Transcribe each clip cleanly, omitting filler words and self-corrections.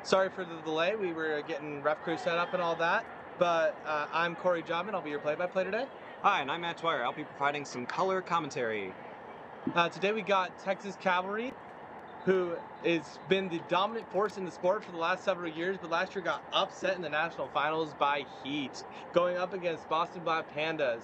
Sorry for the delay. We were getting ref crew set up and all that. But I'm Corey Jobman. I'll be your play-by-play today. Hi, and I'm Matt Dwyer. I'll be providing some color commentary. Today we got Texas Cavalry, who has been the dominant force in the sport for the last several years, but last year got upset in the national finals by Heat, going up against Boston Black Pandas.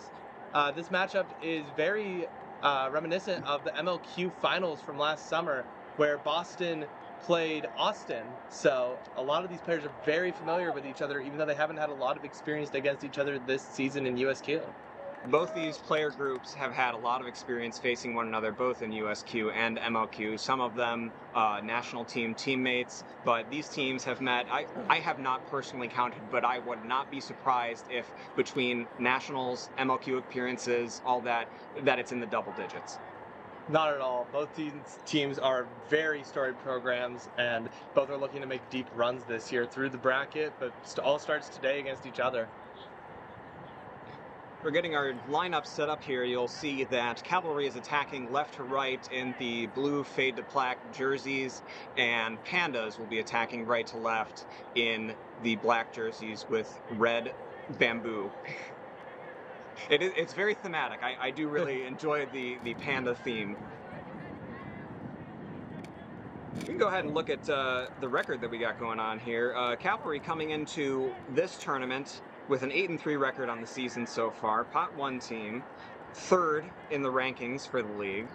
This matchup is very reminiscent of the MLQ finals from last summer, where Boston played Austin. So a lot of these players are very familiar with each other, even though they haven't had a lot of experience against each other this season in USQ. Both these player groups have had a lot of experience facing one another, both in USQ and MLQ. Some of them national team teammates, but these teams have met. I have not personally counted, but I would not be surprised if between nationals, MLQ appearances, all that it's in the double digits. Not at all. Both these teams are very storied programs, and both are looking to make deep runs this year through the bracket, but all starts today against each other. We're getting our lineup set up here. You'll see that Cavalry is attacking left to right in the blue fade to black jerseys, and Pandas will be attacking right to left in the black jerseys with red bamboo. It's very thematic. I do really enjoy the panda theme. We can go ahead and look at the record that we got going on here. Cavalry coming into this tournament with an 8-3 record on the season so far. Pot 1 team, third in the rankings for the league.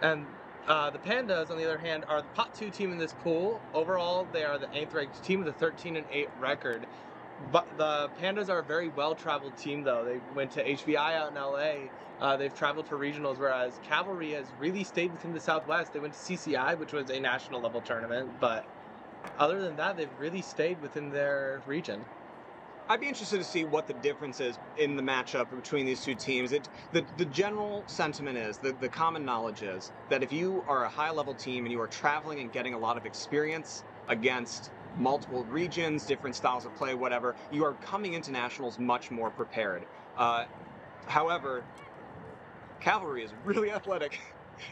And the Pandas, on the other hand, are the Pot 2 team in this pool. Overall, they are the 8th ranked team with a 13-8 record. But the Pandas are a very well-traveled team, though. They went to HBI out in LA. They've traveled for regionals, whereas Cavalry has really stayed within the Southwest. They went to CCI, which was a national level tournament, but other than that, they've really stayed within their region. I'd be interested to see what the difference is in the matchup between these two teams. The general sentiment is, the common knowledge is, that if you are a high-level team and you are traveling and getting a lot of experience against multiple regions, different styles of play, whatever, you are coming into nationals much more prepared. However, Cavalry is really athletic.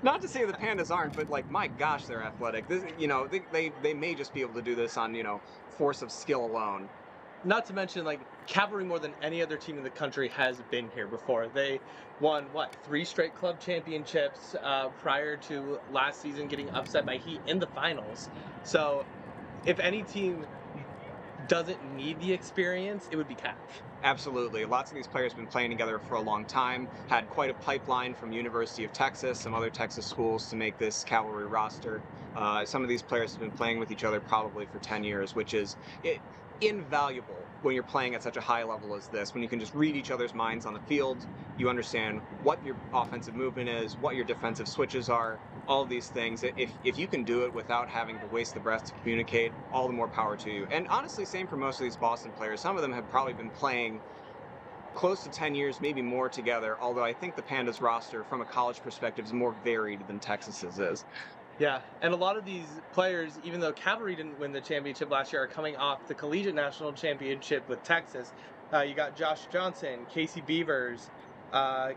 Not to say the Pandas aren't, but like, my gosh, they're athletic. This, they may just be able to do this on, force of skill alone. Not to mention, like, Cavalry more than any other team in the country has been here before. They won, 3 straight club championships prior to last season getting upset by Heat in the finals. So if any team doesn't need the experience, it would be Cav. Absolutely. Lots of these players have been playing together for a long time, had quite a pipeline from University of Texas, some other Texas schools to make this Cavalry roster. Some of these players have been playing with each other probably for 10 years, which is invaluable when you're playing at such a high level as this, when you can just read each other's minds on the field, you understand what your offensive movement is, what your defensive switches are, all of these things. If you can do it without having to waste the breath to communicate, all the more power to you. And honestly, same for most of these Boston players. Some of them have probably been playing close to 10 years, maybe more together, although I think the Pandas roster, from a college perspective, is more varied than Texas's is. Yeah, and a lot of these players, even though Cavalry didn't win the championship last year, are coming off the Collegiate National Championship with Texas. You got Josh Johnson, Casey Beavers. I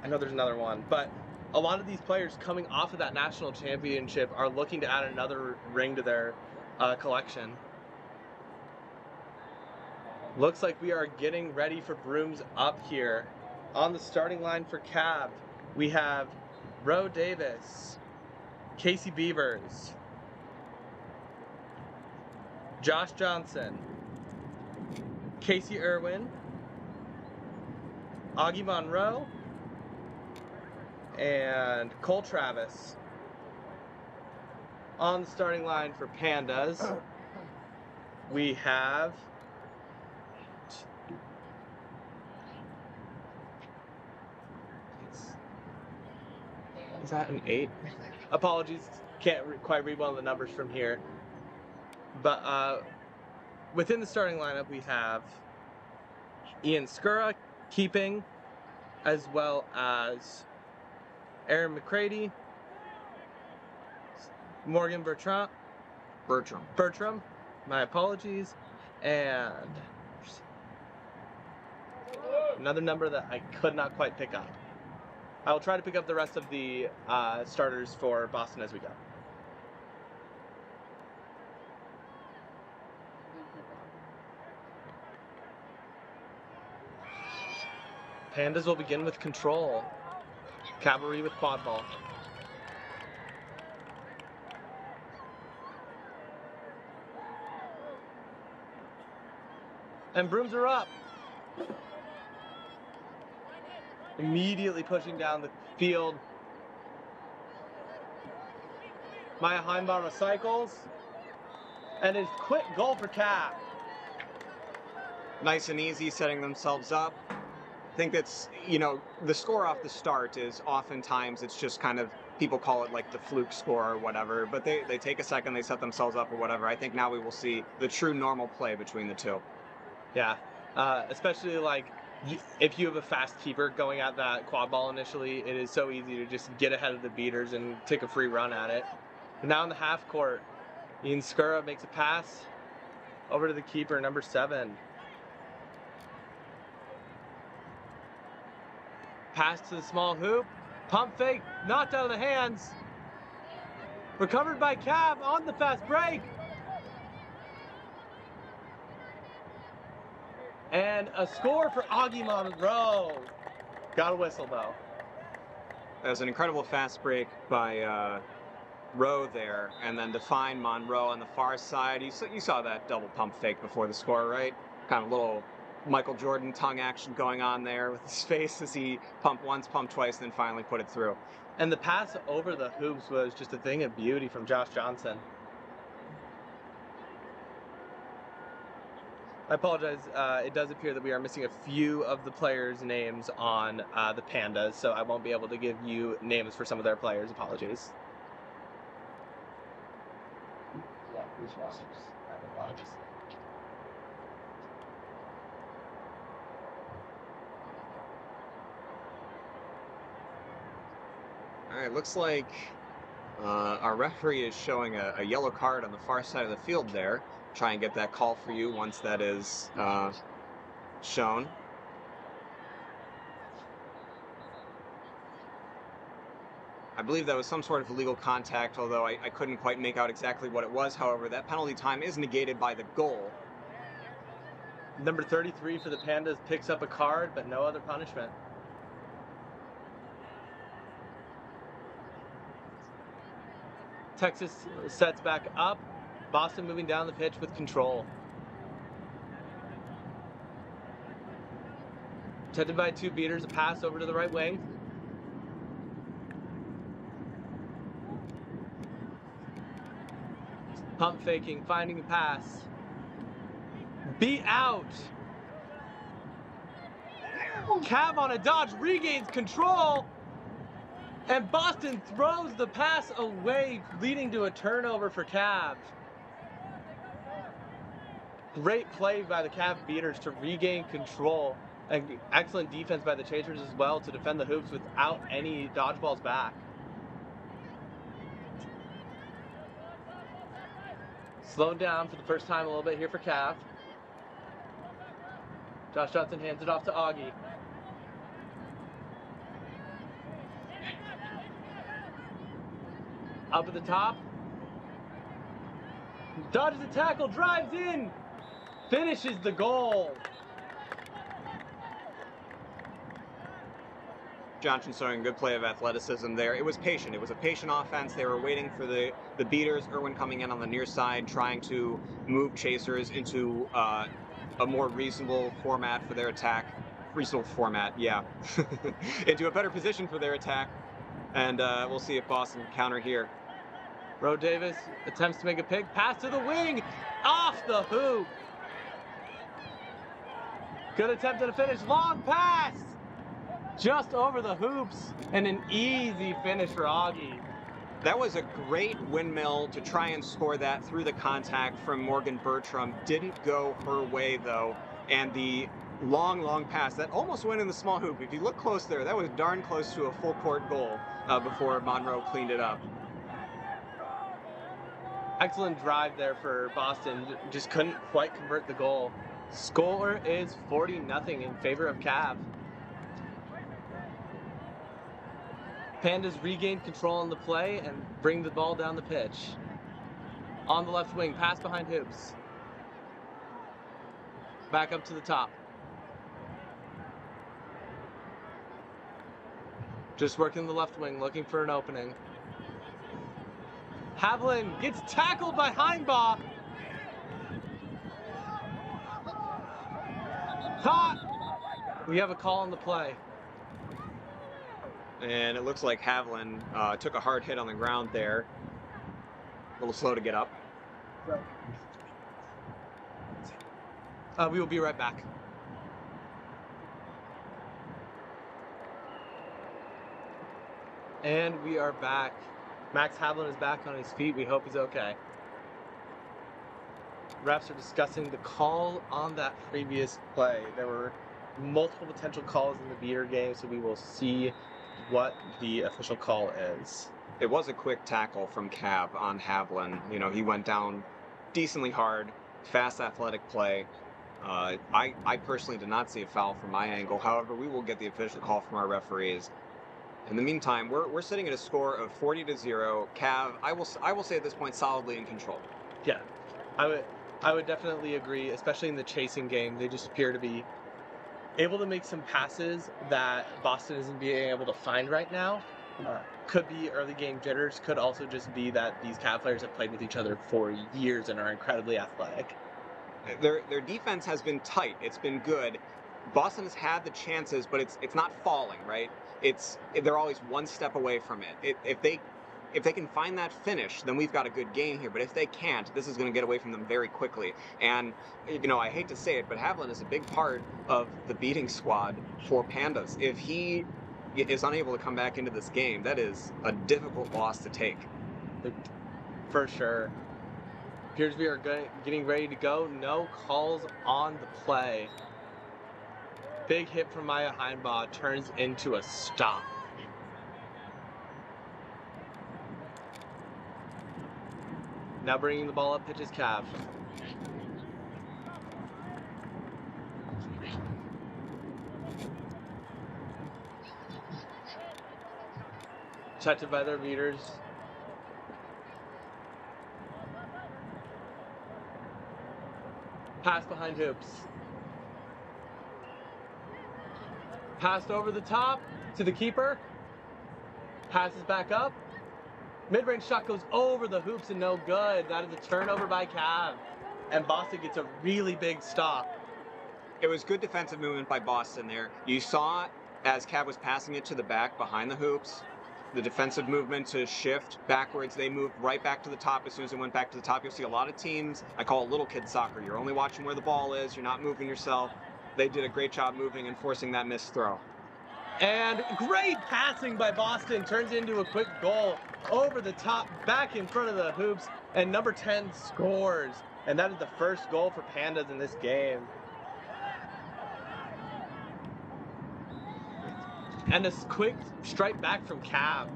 know there's another one, but a lot of these players coming off of that national championship are looking to add another ring to their collection. Looks like we are getting ready for brooms up here. On the starting line for Cav, we have Ro Davis, Casey Beavers, Josh Johnson, Casey Irwin, Augie Monroe, and Cole Travis. On the starting line for Pandas, we have is that an 8? Apologies, can't quite read one of the numbers from here. But within the starting lineup, we have Ian Skura keeping, as well as Aaron McCready, Morgan Bertram, my apologies, and another number that I could not quite pick up. I will try to pick up the rest of the starters for Boston as we go. Pandas will begin with control. Cavalry with quad ball. And brooms are up. Immediately pushing down the field. Maya Heimbaum recycles. And a quick goal for Cap. Nice and easy, setting themselves up. I think that's, the score off the start is oftentimes it's just kind of, people call it like the fluke score or whatever, but they take a second, they set themselves up or whatever. I think now we will see the true normal play between the two. Yeah, especially like if you have a fast keeper going at that quad ball initially, it is so easy to just get ahead of the beaters and take a free run at it. But now in the half court, Ian Skura makes a pass over to the keeper, number 7. Pass to the small hoop. Pump fake, knocked out of the hands. Recovered by Cav on the fast break. And a score for Augie Monroe. Got a whistle though. That was an incredible fast break by Rowe there, and then to find Monroe on the far side. You saw that double pump fake before the score, right? Kind of a little Michael Jordan tongue action going on there with his face as he pumped once, pumped twice, then finally put it through. And the pass over the hoops was just a thing of beauty from Josh Johnson. I apologize. It does appear that we are missing a few of the players' names on the Pandas, so I won't be able to give you names for some of their players. Apologies. Yeah, which rosters? Apologies. All right, looks like our referee is showing a yellow card on the far side of the field there. Try and get that call for you once that is shown. I believe that was some sort of illegal contact, although I couldn't quite make out exactly what it was. However, that penalty time is negated by the goal. Number 33 for the Pandas picks up a card, but no other punishment. Texas sets back up. Boston moving down the pitch with control. Protected by 2 beaters, a pass over to the right wing. Pump faking, finding a pass. Beat out. Cav on a dodge, regains control. And Boston throws the pass away, leading to a turnover for Cav. Great play by the Cav beaters to regain control. And excellent defense by the Chasers as well to defend the hoops without any dodgeballs back. Slowed down for the first time a little bit here for Cav. Josh Johnson hands it off to Augie. Up at the top. Dodges the tackle, drives in. Finishes the goal. Johnson showing good play of athleticism there. It was patient. It was a patient offense. They were waiting for the beaters. Irwin coming in on the near side, trying to move Chasers into a more reasonable format for their attack. Reasonable format, yeah. Into a better position for their attack. And we'll see if Boston can counter here. Roe Davis attempts to make a pick. Pass to the wing. Off the hoop. Good attempt at a finish. Long pass. Just over the hoops. And an easy finish for Augie. That was a great windmill to try and score that through the contact from Morgan Bertram. Didn't go her way, though. And the long pass that almost went in the small hoop. If you look close there, that was darn close to a full court goal before Monroe cleaned it up. Excellent drive there for Boston. Just couldn't quite convert the goal. Score is 40-0 in favor of Cav. Pandas regain control on the play and bring the ball down the pitch. On the left wing, pass behind hoops. Back up to the top. Just working the left wing, looking for an opening. Haviland gets tackled by Heinbaugh. Caught! We have a call on the play. And it looks like Haviland took a hard hit on the ground there. A little slow to get up. We will be right back. And we are back. Max Haviland is back on his feet. We hope he's okay. Refs are discussing the call on that previous play. There were multiple potential calls in the beater game, so we will see what the official call is. It was a quick tackle from Cav on Haviland. You know, he went down decently hard, fast athletic play. I personally did not see a foul from my angle. However, we will get the official call from our referees. In the meantime, we're sitting at a score of 40-0. Cav, I will say at this point, solidly in control. Yeah, I would definitely agree, especially in the chasing game. They just appear to be able to make some passes that Boston isn't being able to find right now. Could be early game jitters, could also just be that these Cav players have played with each other for years and are incredibly athletic. Their defense has been tight. It's been good. Boston has had the chances, but it's not falling, right? They're always one step away from it. If they can find that finish, then we've got a good game here. But if they can't, this is going to get away from them very quickly. And, you know, I hate to say it, but Haviland is a big part of the beating squad for Pandas. If he is unable to come back into this game, that is a difficult loss to take. For sure. Appears we are getting ready to go. No calls on the play. Big hit from Maya Heinbaugh turns into a stop. Now bringing the ball up, pitches Cav. Checked by their beaters. Pass behind hoops. Passed over the top to the keeper. Passes back up. Mid-range shot goes over the hoops and no good. That is a turnover by Cav. And Boston gets a really big stop. It was good defensive movement by Boston there. You saw as Cav was passing it to the back behind the hoops, the defensive movement to shift backwards. They moved right back to the top. As soon as it went back to the top, you'll see a lot of teams. I call it little kid soccer. You're only watching where the ball is. You're not moving yourself. They did a great job moving and forcing that missed throw. And great passing by Boston turns into a quick goal over the top, back in front of the hoops, and number 10 scores. And that is the first goal for Pandas in this game. And a quick strike back from Cav.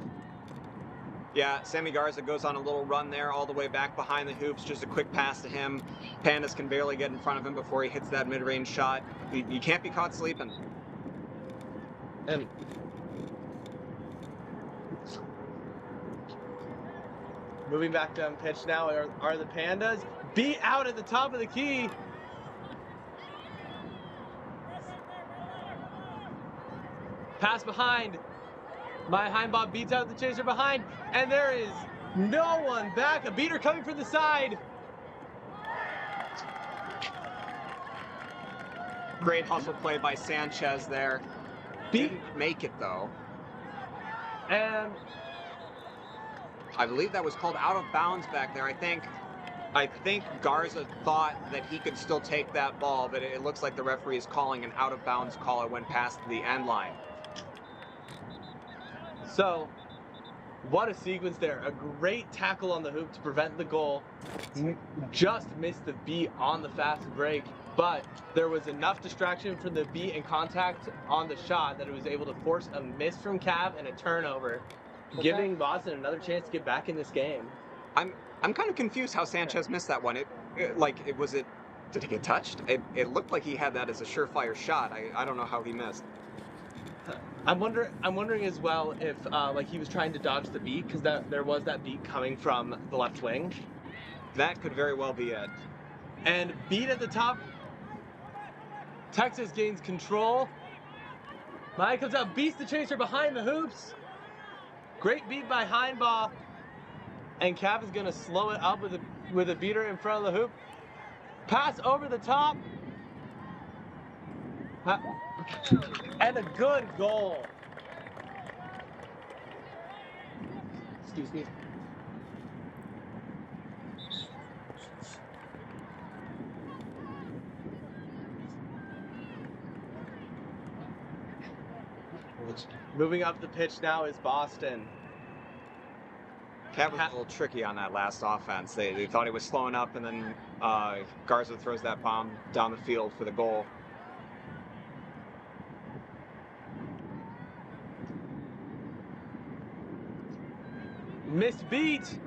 Yeah, Sammy Garza goes on a little run there all the way back behind the hoops. Just a quick pass to him. Pandas can barely get in front of him before he hits that mid-range shot. You can't be caught sleeping. And moving back down pitch now are the Pandas. Beat out at the top of the key. Pass behind. My Heinbaugh beats out the chaser behind, and there is no one back. A beater coming from the side. Great hustle play by Sanchez there. Didn't make it though. And I believe that was called out of bounds back there. I think Garza thought that he could still take that ball, but it looks like the referee is calling an out of bounds call. It went past the end line. so, what a sequence there. A great tackle on the hoop to prevent the goal. Just missed the beat on the fast break, but there was enough distraction from the beat and contact on the shot that it was able to force a miss from Cav and a turnover, giving Boston another chance to get back in this game. I'm kind of confused how Sanchez missed that one. Did he get touched? It looked like he had that as a surefire shot. I don't know how he missed. I'm wondering as well if like he was trying to dodge the beat, because there was that beat coming from the left wing. That could very well be it. And beat at the top. Texas gains control. Maya comes out, beats the chaser behind the hoops. Great beat by Heinbaugh. And Cav is going to slow it up with a beater in front of the hoop. Pass over the top. And a good goal. Excuse me. Moving up the pitch now is Boston. Cav was a little tricky on that last offense. They thought he was slowing up, and then Garza throws that bomb down the field for the goal. Missed beat.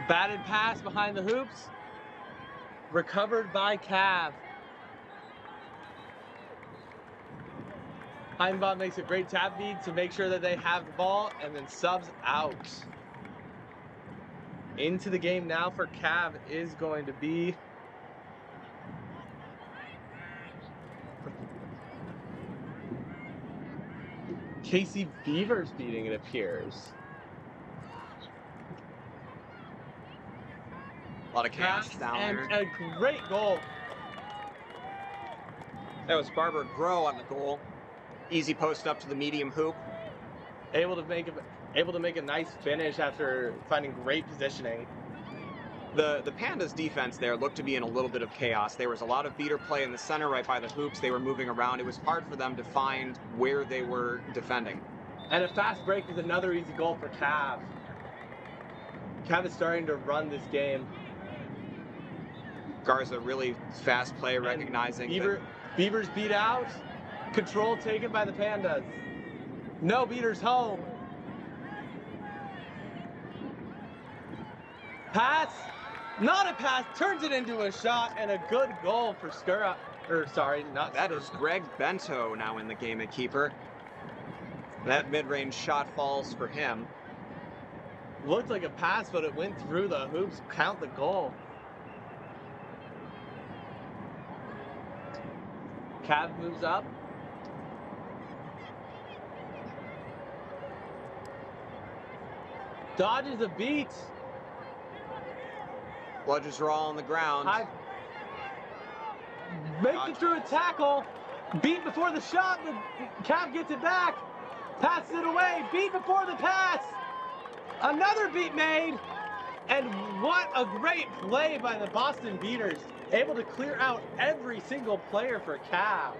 Batted pass behind the hoops. Recovered by Cav. Heinbaugh makes a great tap feed to make sure that they have the ball and then subs out. Into the game now for Cav is going to be Casey Beavers beating, it appears. A lot of chaos down and there. A great goal. That was Barbara Groh on the goal. Easy post up to the medium hoop. Able to make a nice finish after finding great positioning. The Pandas defense there looked to be in a little bit of chaos. There was a lot of beater play in the center right by the hoops. They were moving around. It was hard for them to find where they were defending. And a fast break is another easy goal for Cav. Cav is starting to run this game. Garza really fast play, recognizing Beavers beat out. Control taken by the Pandas. No beaters home. Pass. Not a pass. Turns it into a shot and a good goal for Skura. Or sorry, not That Skura. is Greg Bento now in the game at keeper. That mid-range shot falls for him. Looked like a pass, but it went through the hoops. Count the goal. Cav moves up. Dodges a beat. Bludgers are all on the ground. Makes it through a tackle. Beat before the shot, but Cav gets it back. Passes it away. Beat before the pass. Another beat made. And what a great play by the Boston Beaters. Able to clear out every single player for Cav.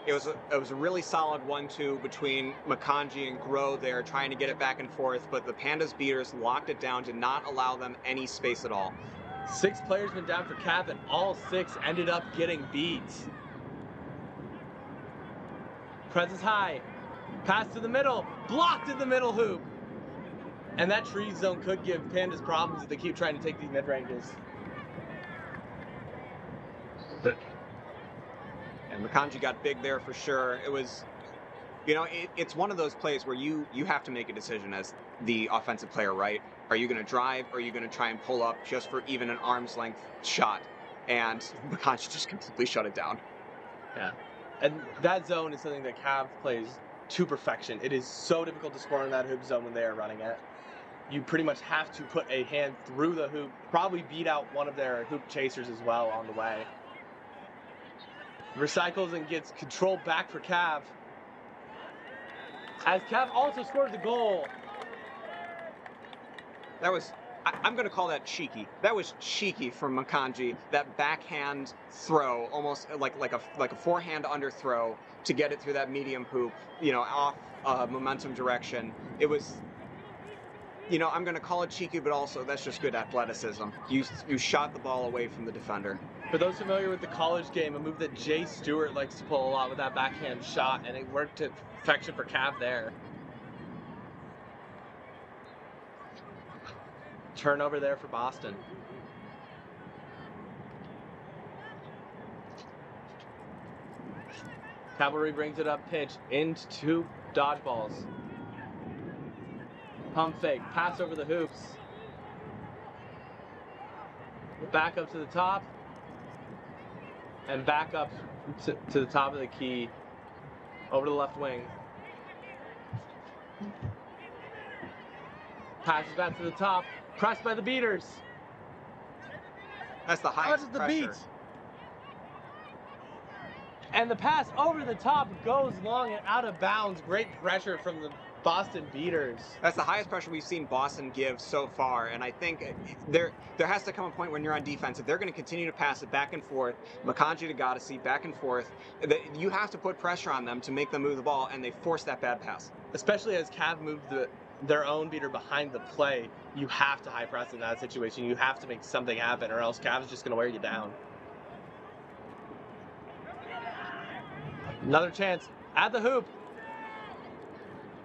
It was a really solid 1-2 between Makanji and Groh there, trying to get it back and forth, but the Pandas beaters locked it down, did not allow them any space at all. 6 players went down for Cav, and all 6 ended up getting beats. Presses high. Pass to the middle. Blocked in the middle hoop. And that tree zone could give Pandas problems if they keep trying to take these mid-ranges. And Makanji got big there for sure. It was, you know, it's one of those plays where you have to make a decision as the offensive player, right? Are you going to drive, or are you going to try and pull up just for even an arm's length shot? And Makanji just completely shut it down. Yeah. And that zone is something that Cav plays to perfection. It is so difficult to score in that hoop zone when they are running it. You pretty much have to put a hand through the hoop, probably beat out one of their hoop chasers as well on the way. Recycles and gets control back for Cav. As Cav also scores a goal. That was, I'm going to call that cheeky. That was cheeky from Makanji. That backhand throw, almost like a forehand under throw to get it through that medium hoop, you know, off momentum direction. It was, you know, I'm going to call it cheeky, but also that's just good athleticism. You shot the ball away from the defender. For those familiar with the college game, a move that Jay Stewart likes to pull a lot with that backhand shot, and it worked to perfection for Cav there. Turnover there for Boston. Cavalry brings it up pitch into dodgeballs. Pump fake, pass over the hoops. Back up to the top. And back up to the top of the key, over to the left wing. Passes back to the top, pressed by the beaters. That's the How much highest is the pressure. beat? And the pass over the top goes long and out of bounds. Great pressure from the Boston beaters. That's the highest pressure we've seen Boston give so far, and I think there has to come a point when you're on defense. If they're going to continue to pass it back and forth, Makanji to Goddessy, back and forth, you have to put pressure on them to make them move the ball, and they force that bad pass. Especially as Cav moved their own beater behind the play, you have to high press in that situation. You have to make something happen, or else Cav's just going to wear you down. Another chance at the hoop.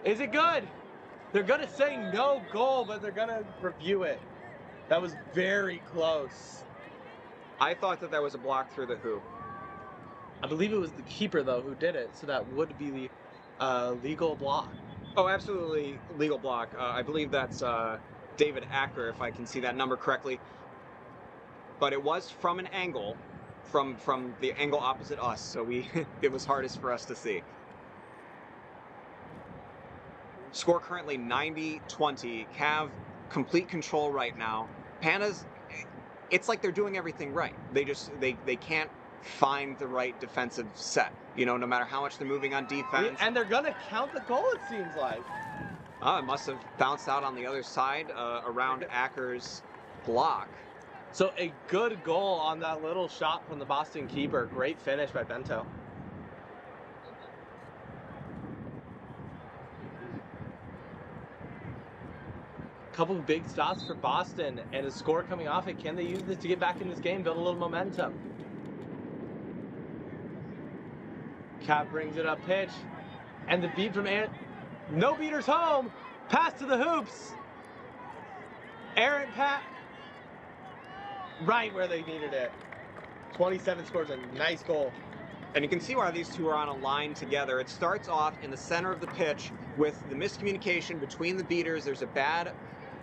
Is it good? They're going to say no goal, but they're going to review it. That was very close. I thought that was a block through the hoop. I believe it was the keeper, though, who did it, so that would be the legal block. Oh, absolutely legal block. I believe that's David Acker, if I can see that number correctly. But it was from an angle, from the angle opposite us, so it was hardest for us to see. Score currently 90-20. Cav complete control right now. Pandas, it's like they're doing everything right. They can't find the right defensive set. You know, no matter how much they're moving on defense. And they're going to count the goal, it seems like. It must have bounced out on the other side around Acker's block. So a good goal on that little shot from the Boston keeper. Great finish by Bento. Couple of big stops for Boston and a score coming off it. Can they use this to get back in this game, build a little momentum? Cav brings it up pitch, and the beat from no beaters home. Pass to the hoops. Errant pass right where they needed it. 27 scores a nice goal. And you can see why these two are on a line together. It starts off in the center of the pitch with the miscommunication between the beaters. There's a bad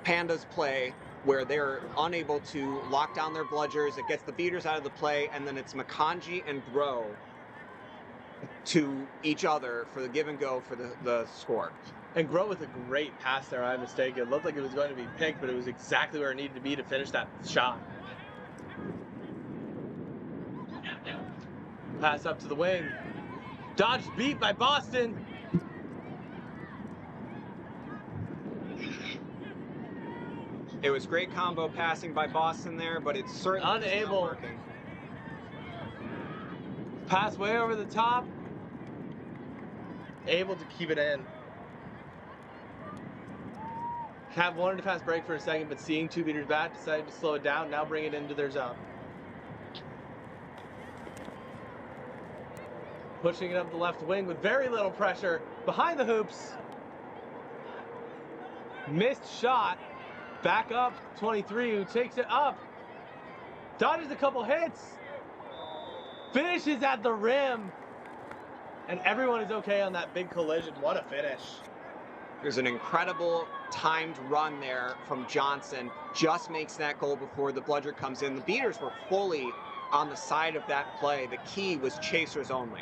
Pandas play where they're unable to lock down their bludgers. It gets the beaters out of the play, and then it's Makanji and Bro to each other for the give and go for the score. And Grow with a great pass there, I mistake. It looked like it was going to be picked, but it was exactly where it needed to be to finish that shot. Pass up to the wing. Dodged beat by Boston. It was great combo passing by Boston there, but it's certainly unable. not working. Pass way over the top. Able to keep it in. Cav wanted to fast break for a second, but seeing two beaters back, decided to slow it down, now bring it into their zone. Pushing it up the left wing with very little pressure. Behind the hoops. Missed shot. Back up 23, who takes it up. Dodges a couple hits. Finishes at the rim. And everyone is okay on that big collision. What a finish. There's an incredible timed run there from Johnson. Just makes that goal before the bludger comes in. The beaters were fully on the side of that play. The key was chasers only.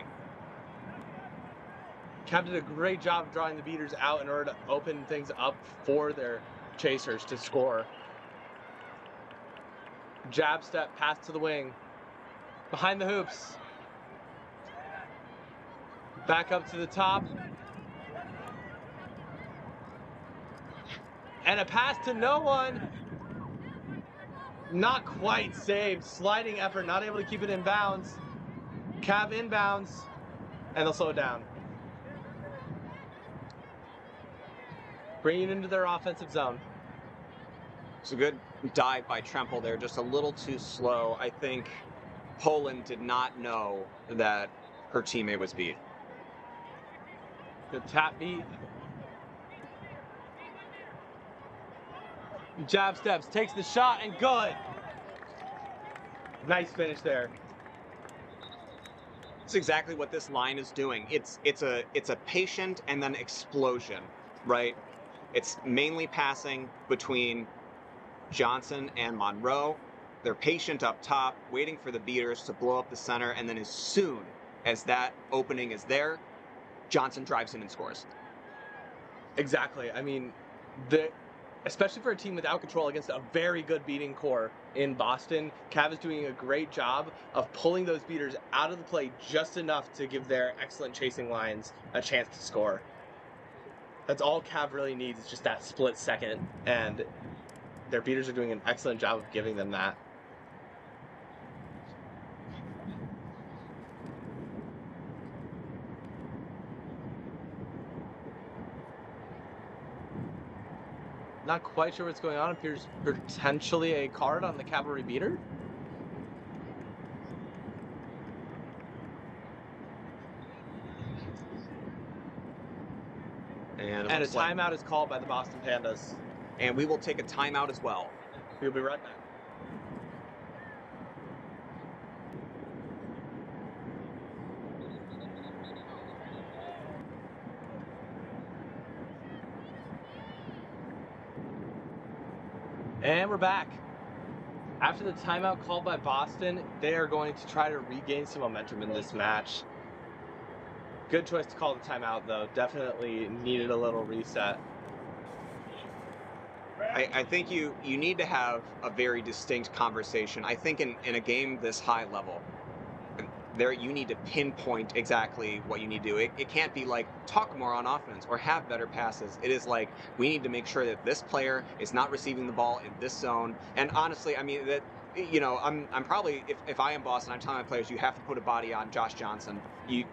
Cav did a great job of drawing the beaters out in order to open things up for their chasers to score. Jab step, pass to the wing. Behind the hoops. Back up to the top. And a pass to no one. Not quite saved. Sliding effort, not able to keep it in bounds. Cav inbounds, and they'll slow it down. Bringing it into their offensive zone. It's a good dive by Tremple there, just a little too slow. I think Poland did not know that her teammate was beat. Good tap beat. Jab steps, takes the shot, and good. Nice finish there. It's exactly what this line is doing. It's a patient and then explosion, right? It's mainly passing between Johnson and Monroe. They're patient up top, waiting for the beaters to blow up the center, and then as soon As that opening is there, Johnson drives in and scores. Exactly. I mean, especially for a team without control against a very good beating core in Boston, Cav is doing a great job of pulling those beaters out of the play just enough to give their excellent chasing lines a chance to score. That's all Cav really needs, is just that split second, and their beaters are doing an excellent job of giving them that. Not quite sure what's going on. Appears potentially a card on the Cavalry beater. And a timeout is called by the Boston Pandas. And we will take a timeout as well. We'll be right back. And we're back. After the timeout called by Boston, they are going to try to regain some momentum in this match. Good choice to call the timeout, though. Definitely needed a little reset. I think you need to have a very distinct conversation. I think in a game this high level, you need to pinpoint exactly what you need to do. It can't be like, talk more on offense or have better passes. It is like, we need to make sure that this player is not receiving the ball in this zone. And honestly, I mean, that, you know, I'm probably, if I am Boston, I'm telling my players, you have to put a body on Josh Johnson. You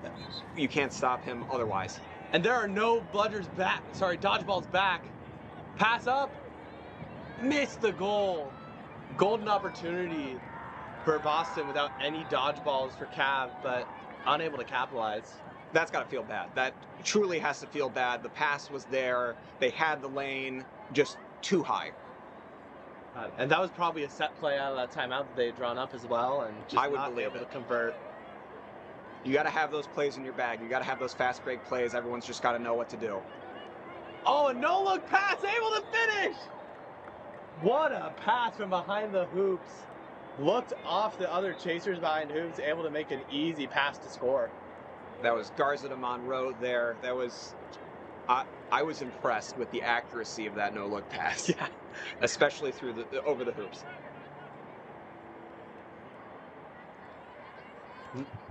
can't stop him otherwise. And there are no dodgeballs back. Pass up. Missed the goal. Golden opportunity for Boston without any dodgeballs for Cav, but unable to capitalize. That's got to feel bad. That truly has to feel bad. The pass was there. They had the lane, just too high. And that was probably a set play out of that timeout that they had drawn up as well, and just not able to convert. You got to have those plays in your bag. You got to have those fast break plays. Everyone's just got to know what to do. Oh, a no-look pass, able to finish! What a pass from behind the hoops. Looked off the other chasers behind hoops, able to make an easy pass to score. That was Garza to Monroe there. That was... I was impressed with the accuracy of that no-look pass. Yeah. Especially through over the hoops.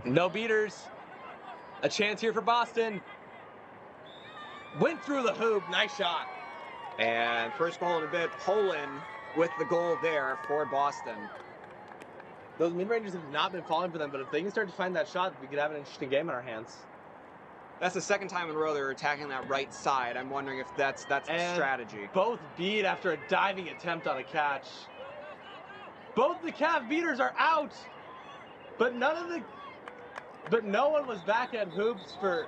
No beaters. A chance here for Boston. Went through the hoop. Nice shot. And first goal in a bit, Poland with the goal there for Boston. Those mid-rangers have not been falling for them, but if they can start to find that shot, we could have an interesting game in our hands. That's the second time in a row they're attacking that right side. I'm wondering if that's the strategy. Both beat after a diving attempt on a catch. Both the Cav beaters are out, but no one was back at hoops for.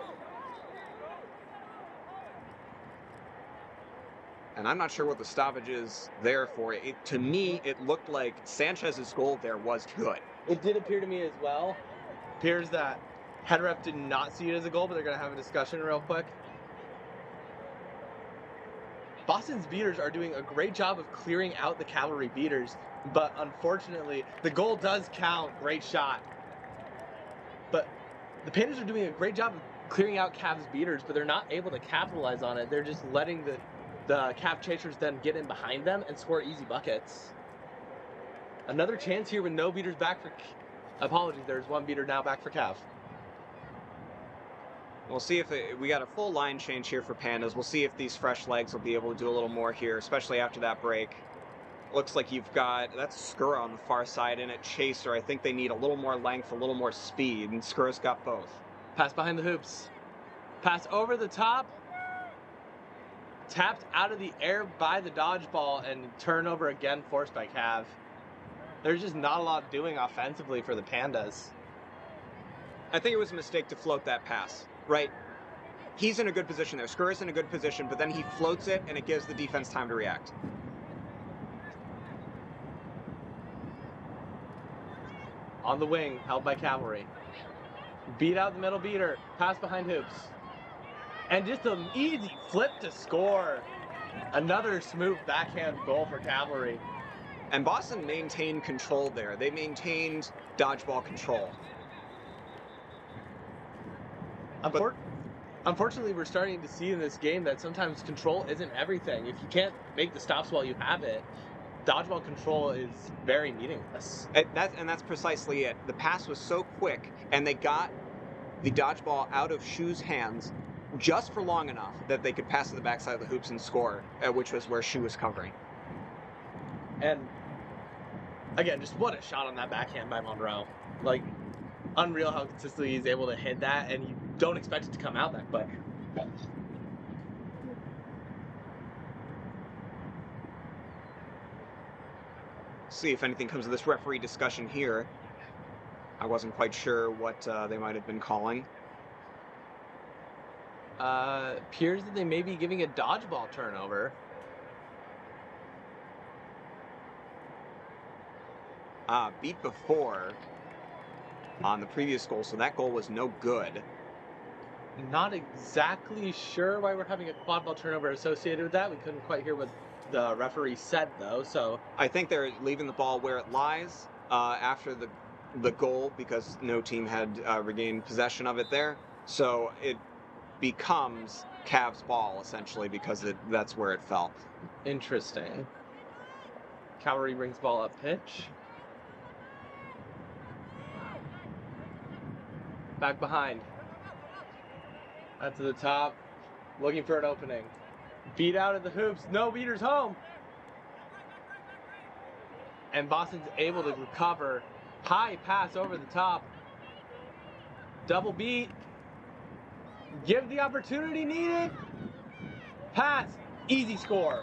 And I'm not sure what the stoppage is there for. To me, it looked like Sanchez's goal there was good. It did appear to me as well. Appears that head ref did not see it as a goal, but they're going to have a discussion real quick. Boston's beaters are doing a great job of clearing out the Cavalry beaters, but unfortunately, the goal does count. Great shot. But the Pandas are doing a great job of clearing out Cav's beaters, but they're not able to capitalize on it. They're just letting the Cav chasers then get in behind them and score easy buckets. Another chance here with no beaters back for... Apologies, there's one beater now back for Cav. We'll see if we got a full line change here for Pandas. We'll see if these fresh legs will be able to do a little more here, especially after that break. Looks like you've got... That's Skura on the far side and at Chaser. I think they need a little more length, a little more speed, and Skura's got both. Pass behind the hoops. Pass over the top. Tapped out of the air by the dodgeball, and turnover again forced by Cav. There's just not a lot doing offensively for the Pandas. I think it was a mistake to float that pass, right? He's in a good position there. Skura's in a good position, but then he floats it, and it gives the defense time to react. On the wing, held by Cavalry. Beat out the middle beater. Pass behind hoops. And just an easy flip to score. Another smooth backhand goal for Cavalry. And Boston maintained control there. They maintained dodgeball control. Unfortunately, we're starting to see in this game that sometimes control isn't everything. If you can't make the stops while you have it, dodgeball control is very meaningless. And that's precisely it. The pass was so quick, and they got the dodgeball out of Shu's hands just for long enough that they could pass to the backside of the hoops and score, which was where Shu was covering. And again, just what a shot on that backhand by Monroe. Like, unreal how consistently he's able to hit that, and you don't expect it to come out that quick. See if anything comes of this referee discussion here. I wasn't quite sure what they might have been calling. Appears that they may be giving a dodgeball turnover. Beat before on the previous goal, so that goal was no good. Not exactly sure why we're having a quad ball turnover associated with that. We couldn't quite hear what the referee said, though, so... I think they're leaving the ball where it lies after the goal, because no team had regained possession of it there. So it becomes Cavs' ball, essentially, because that's where it fell. Interesting. Cavalry brings ball up pitch. Back behind. Out to the top. Looking for an opening. Beat out of the hoops. No beaters home. And Boston's able to recover. High pass over the top. Double beat. Give the opportunity needed. Pass. Easy score.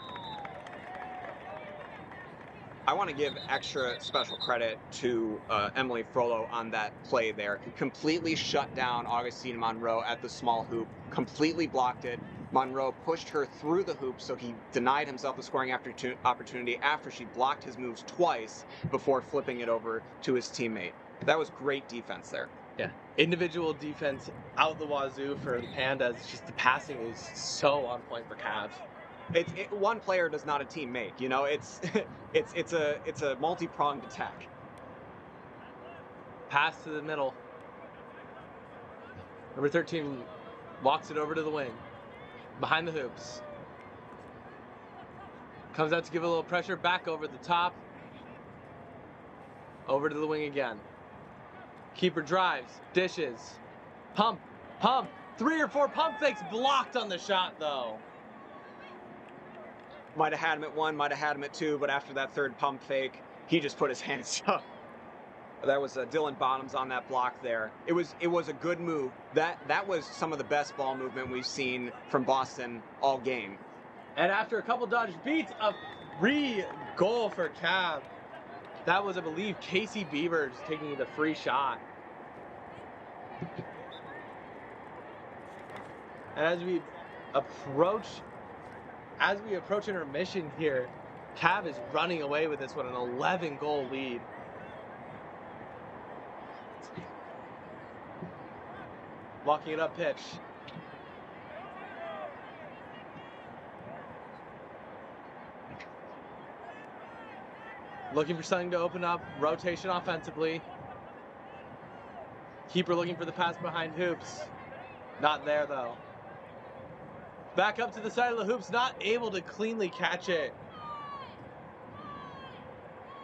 I want to give extra special credit to Emily Frollo on that play there. Completely shut down Augustine Monroe at the small hoop, completely blocked it. Monroe pushed her through the hoop, so he denied himself the scoring opportunity after she blocked his moves twice before flipping it over to his teammate. That was great defense there. Yeah, individual defense out the wazoo for the Pandas. Just the passing is so on point for Cavs. One player does not a team make. You know, it's a multi-pronged attack. Pass to the middle. Number 13 walks it over to the wing, behind the hoops. Comes out to give a little pressure, back over the top. Over to the wing again. Keeper drives, dishes, pump. 3 or 4 pump fakes blocked on the shot, though. Might have had him at 1, might have had him at 2, but after that third pump fake, he just put his hands up. That was Dylan Bottoms on that block there. It was a good move. That was some of the best ball movement we've seen from Boston all game. And after a couple dodged beats, a free goal for Cav. That was, I believe, Casey Beavers taking the free shot. And as we approach intermission here, Cav is running away with this one, an 11-goal lead. Walking it up pitch. Looking for something to open up. Rotation offensively. Keeper looking for the pass behind hoops. Not there, though. Back up to the side of the hoops. Not able to cleanly catch it.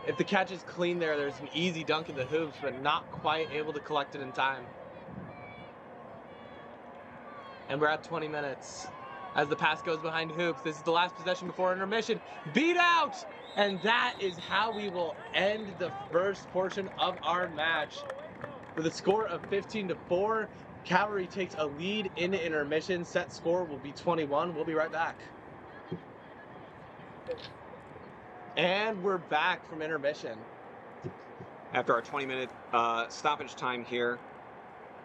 If the catch is clean there, there's an easy dunk in the hoops, but not quite able to collect it in time. And we're at 20 minutes. As the pass goes behind hoops, this is the last possession before intermission. Beat out! And that is how we will end the first portion of our match. With a score of 15-4, Cavalry takes a lead into intermission. Set score will be 21. We'll be right back. And we're back from intermission. After our 20-minute stoppage time here,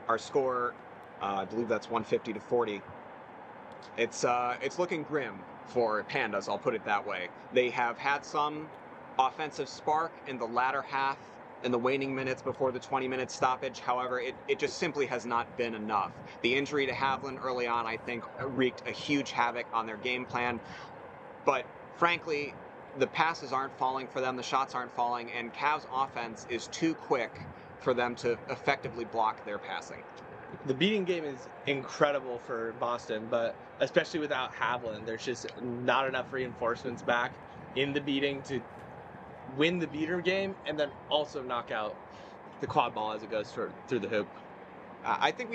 our score, I believe that's 150-40. It's looking grim for Pandas, I'll put it that way. They have had some offensive spark in the latter half, in the waning minutes before the 20-minute stoppage. However, it just simply has not been enough. The injury to Havlin early on, I think, wreaked a huge havoc on their game plan. But frankly, the passes aren't falling for them, the shots aren't falling, and Cavs' offense is too quick for them to effectively block their passing. The beating game is incredible for Boston, but especially without Havlin, there's just not enough reinforcements back in the beating to win the beater game and then also knock out the quad ball as it goes through the hoop. I think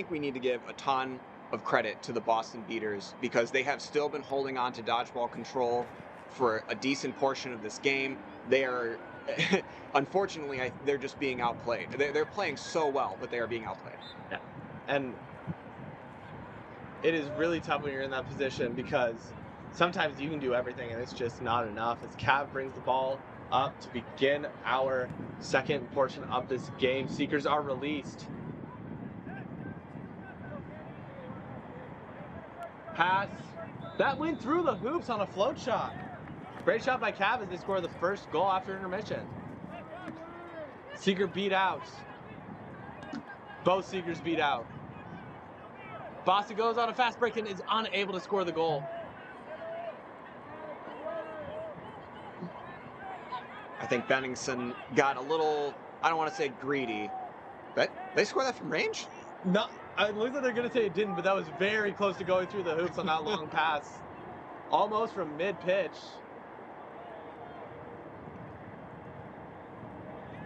we need to give a ton of credit to the Boston Beaters because they have still been holding on to dodgeball control for a decent portion of this game. They are, unfortunately, they're just being outplayed. They're playing so well, but they are being outplayed. Yeah. And it is really tough when you're in that position because sometimes you can do everything and it's just not enough. As Cav brings the ball up to begin our second portion of this game, Seekers are released. Pass. That went through the hoops on a float shot. Great shot by Cav as they score the first goal after intermission. Seeker beat out. Both Seekers beat out. Boston goes on a fast break and is unable to score the goal. I think Benningson got a little, I don't want to say greedy, but they score that from range? No, it looks like they're going to say it didn't, but that was very close to going through the hoops on that long pass. Almost from mid-pitch.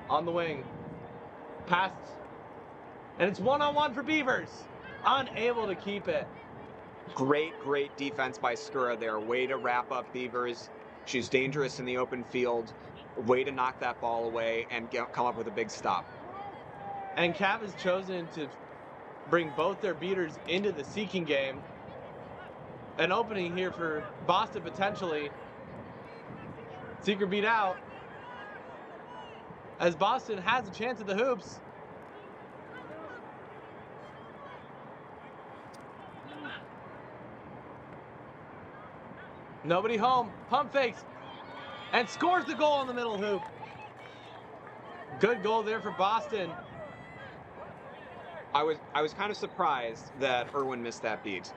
On the wing. Passed. And it's one-on-one for Beavers. Unable to keep it. Great defense by Skura there. Way to wrap up Beavers. She's dangerous in the open field. Way to knock that ball away and come up with a big stop. And Cav has chosen to bring both their beaters into the seeking game. An opening here for Boston potentially. Seeker beat out. As Boston has a chance at the hoops. Nobody home. Pump fakes. And scores the goal in the middle hoop. Good goal there for Boston. I was kind of surprised that Irwin missed that beat.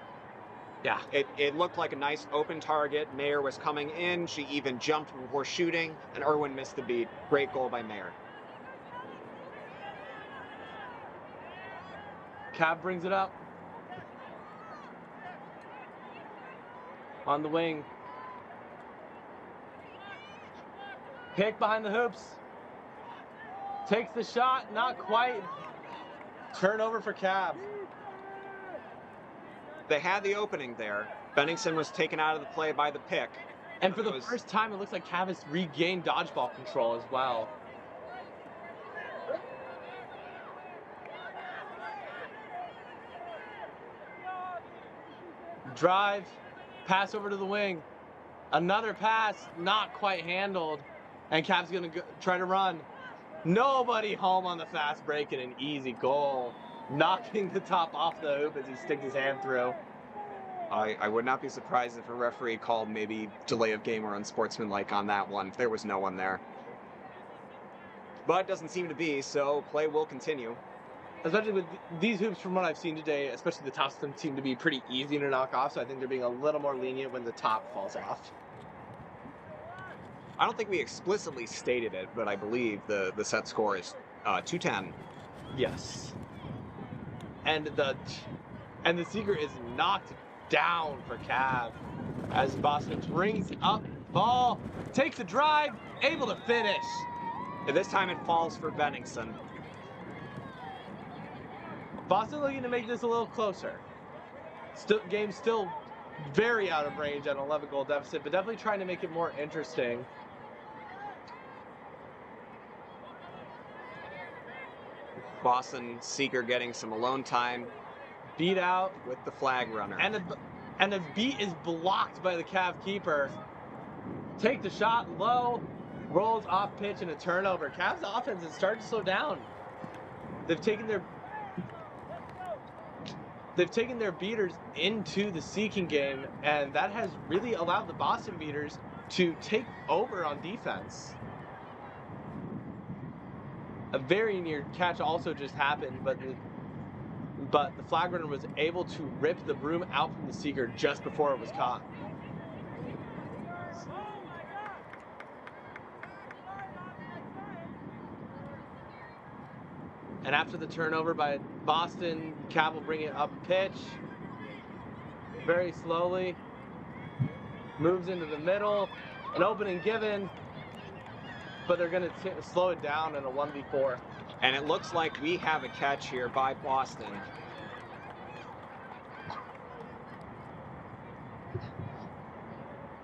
Yeah. It looked like a nice open target. Mayer was coming in. She even jumped before shooting, and Irwin missed the beat. Great goal by Mayer. Cav brings it up. On the wing. Pick behind the hoops. Takes the shot, not quite. Turnover for Cav. They had the opening there. Benningson was taken out of the play by the pick. And for the first time, it looks like Cav has regained dodgeball control as well. Drive, pass over to the wing. Another pass, not quite handled. And Cav's gonna try to run. Nobody home on the fast break and an easy goal. Knocking the top off the hoop as he sticks his hand through. I would not be surprised if a referee called maybe delay of game or unsportsmanlike on that one if there was no one there. But it doesn't seem to be, so play will continue. Especially with these hoops, from what I've seen today, especially the tops of them seem to be pretty easy to knock off, so I think they're being a little more lenient when the top falls off. I don't think we explicitly stated it, but I believe the set score is 2-10. Yes. And the Seeker is knocked down for Cav as Boston brings up ball, takes a drive, able to finish. And this time it falls for Benningson. Boston looking to make this a little closer. Game still very out of range at an 11-goal deficit, but definitely trying to make it more interesting. Boston Seeker getting some alone time. Beat out with the flag runner. And the beat is blocked by the Cav keeper. Take the shot low, rolls off pitch and a turnover. Cav's offense is starting to slow down. They've taken their beaters into the seeking game, and that has really allowed the Boston beaters to take over on defense. A very near catch also just happened, but the flag runner was able to rip the broom out from the Seeker just before it was caught. And after the turnover by Boston, Cav will bring it up pitch. Very slowly. Moves into the middle. An opening given. But they're going to slow it down in a 1v4. And it looks like we have a catch here by Boston.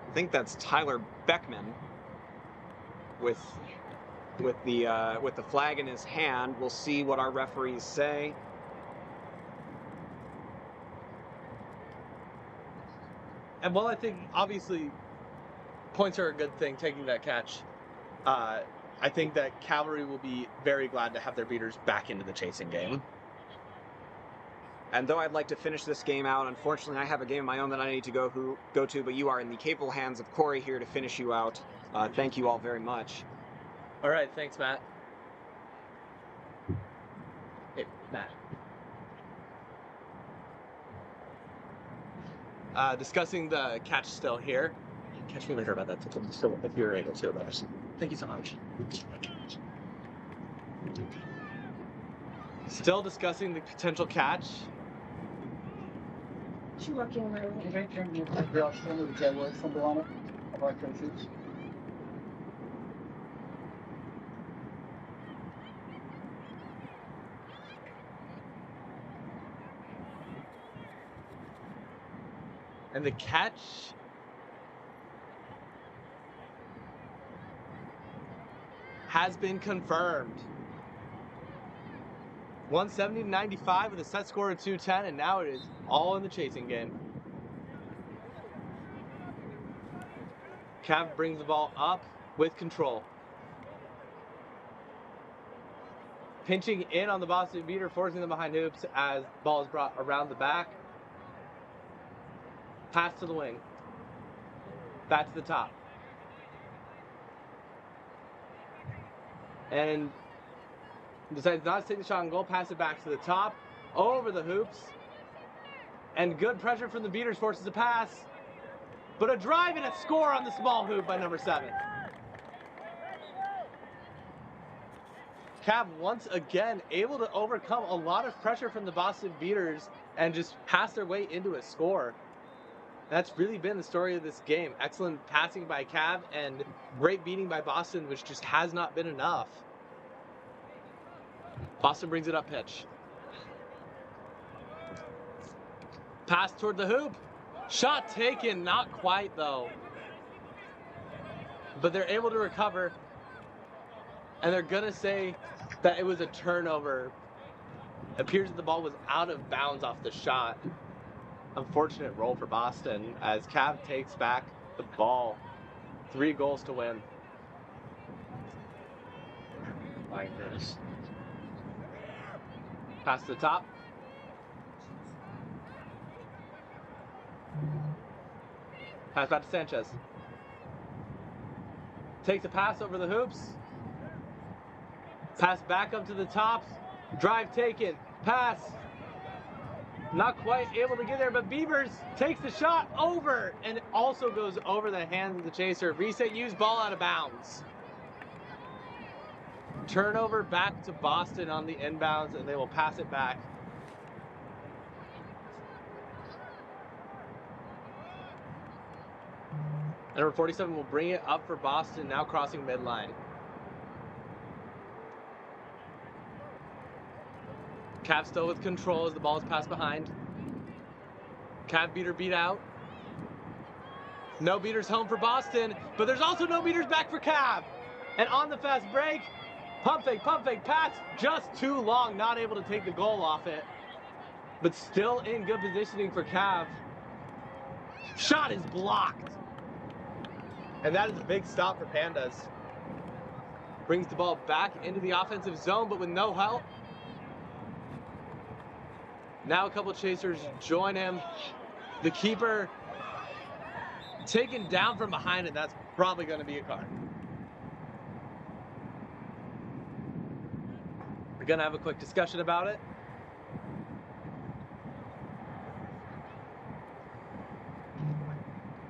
I think that's Tyler Beckman with the flag in his hand. We'll see what our referees say. And while I think obviously points are a good thing, taking that catch, I think that Cavalry will be very glad to have their beaters back into the chasing game. And though I'd like to finish this game out, unfortunately I have a game of my own that I need to go to, but you are in the capable hands of Corey here to finish you out. Thank you all very much. All right, thanks, Matt. Hey, Matt. Discussing the catch still here. Catch me later about that still, if you're able to. Thank you so much. Still discussing the potential catch. And the catch has been confirmed. 170-95 with a set score of 210, and now it is all in the chasing game. Cav brings the ball up with control. Pinching in on the Boston beater, forcing them behind hoops as ball is brought around the back. Pass to the wing. Back to the top. And decides not to take the shot and goal, pass it back to the top, over the hoops. And good pressure from the beaters forces a pass. But a drive and a score on the small hoop by number 7. Cav once again able to overcome a lot of pressure from the Boston beaters and just pass their way into a score. That's really been the story of this game. Excellent passing by Cav and great beating by Boston, which just has not been enough. Boston brings it up pitch. Pass toward the hoop. Shot taken, not quite though. But they're able to recover. And they're gonna say that it was a turnover. It appears that the ball was out of bounds off the shot. Unfortunate roll for Boston as Cav takes back the ball. 3 goals to win. Like this. Pass to the top. Pass back to Sanchez. Takes a pass over the hoops. Pass back up to the top. Drive taken. Pass. Not quite able to get there, but Beavers takes the shot over, and it also goes over the hands of the chaser. Reset use, ball out of bounds. Turnover back to Boston on the inbounds, and they will pass it back. Number 47 will bring it up for Boston, now crossing midline. Cav still with control as the ball is passed behind. Cav beater beat out. No beaters home for Boston, but there's also no beaters back for Cav. And on the fast break, pump fake, pass just too long, not able to take the goal off it. But still in good positioning for Cav. Shot is blocked. And that is a big stop for Pandas. Brings the ball back into the offensive zone, but with no help. Now a couple chasers join him. The keeper taken down from behind, and that's probably going to be a card. We're going to have a quick discussion about it.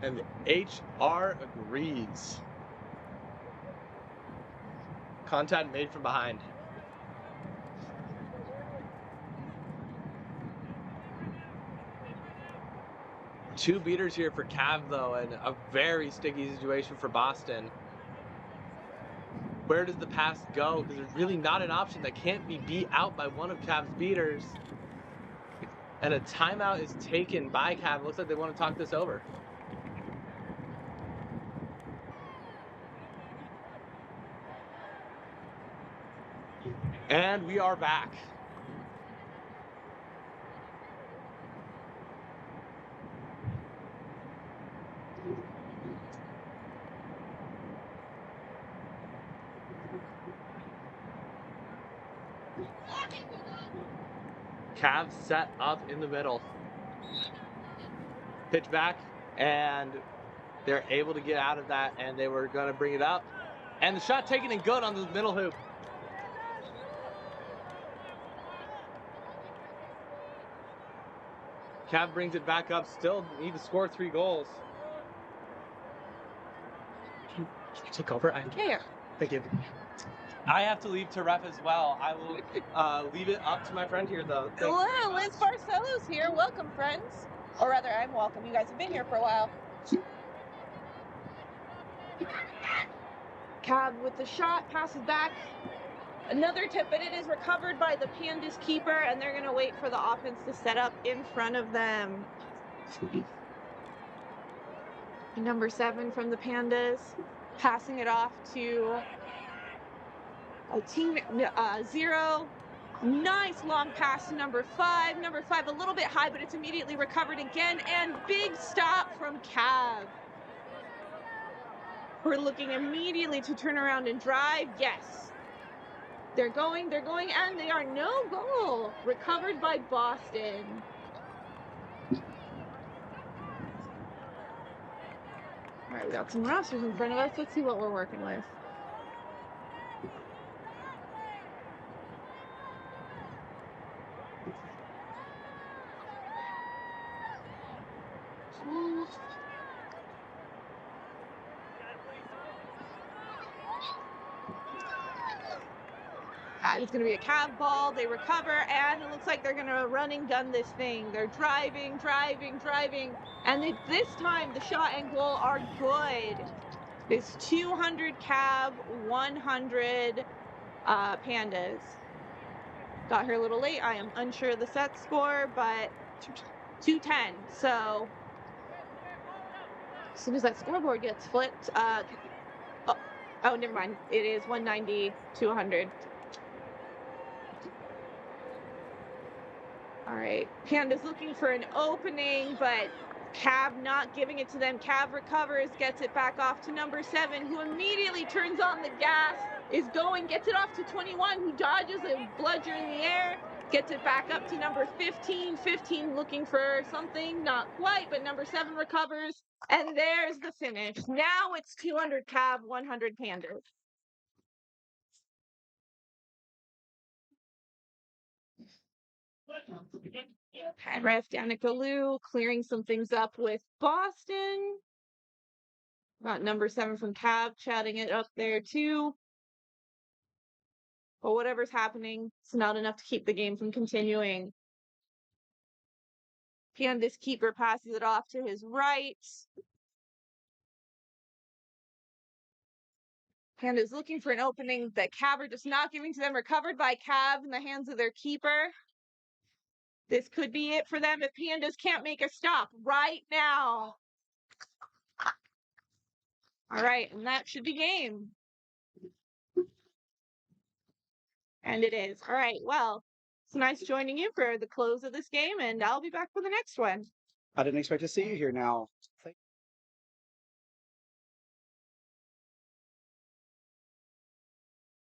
And the HR agrees. Contact made from behind. 2 beaters here for Cav, though, and a very sticky situation for Boston. Where does the pass go? Because there's really not an option that can't be beat out by one of Cav's beaters. And a timeout is taken by Cav. Looks like they want to talk this over. And we are back. Cav set up in the middle. Pitch back, and they're able to get out of that, and they were going to bring it up. And the shot taken and good on the middle hoop. Cav brings it back up, still need to score 3 goals. Can you take over? Yeah. Thank you. I have to leave to ref as well. I will leave it up to my friend here, though. Hello, Liz Barcelos here. Welcome, friends. Or rather, I'm welcome. You guys have been here for a while. Cav with the shot, passes back. Another tip, but it is recovered by the Pandas keeper, and they're going to wait for the offense to set up in front of them. Number 7 from the Pandas, passing it off to a team 0. Nice long pass to number 5. Number 5 a little bit high, but it's immediately recovered again, and big stop from Cav. We're looking immediately to turn around and drive. Yes. They're going, and they are no goal. Recovered by Boston. All right, we got some rosters in front of us. Let's see what we're working with. It's going to be a Cav ball. They recover, and it looks like they're going to run and gun this thing. They're driving, and this time the shot and goal are good. It's 200 Cav, 100 Pandas. Got here a little late. I am unsure of the set score, but 210. So as soon as that scoreboard gets flipped, oh, never mind. It is 190 to 100. All right, Panda's looking for an opening, but Cav not giving it to them. Cav recovers, gets it back off to number 7, who immediately turns on the gas, is going, gets it off to 21, who dodges a bludger in the air, gets it back up to number 15. 15 looking for something, not quite, but number 7 recovers, and there's the finish. Now it's 200 Cav, 100 Pandas. Ref Danica Lou clearing some things up with Boston. Got number 7 from Cav chatting it up there too. But whatever's happening, it's not enough to keep the game from continuing. Pandas keeper passes it off to his right. Pandas looking for an opening that Cav are just not giving to them. Recovered by Cav in the hands of their keeper. This could be it for them if Pandas can't make a stop right now. All right, and that should be game. And it is. All right, well, it's nice joining you for the close of this game, and I'll be back for the next one. I didn't expect to see you here now.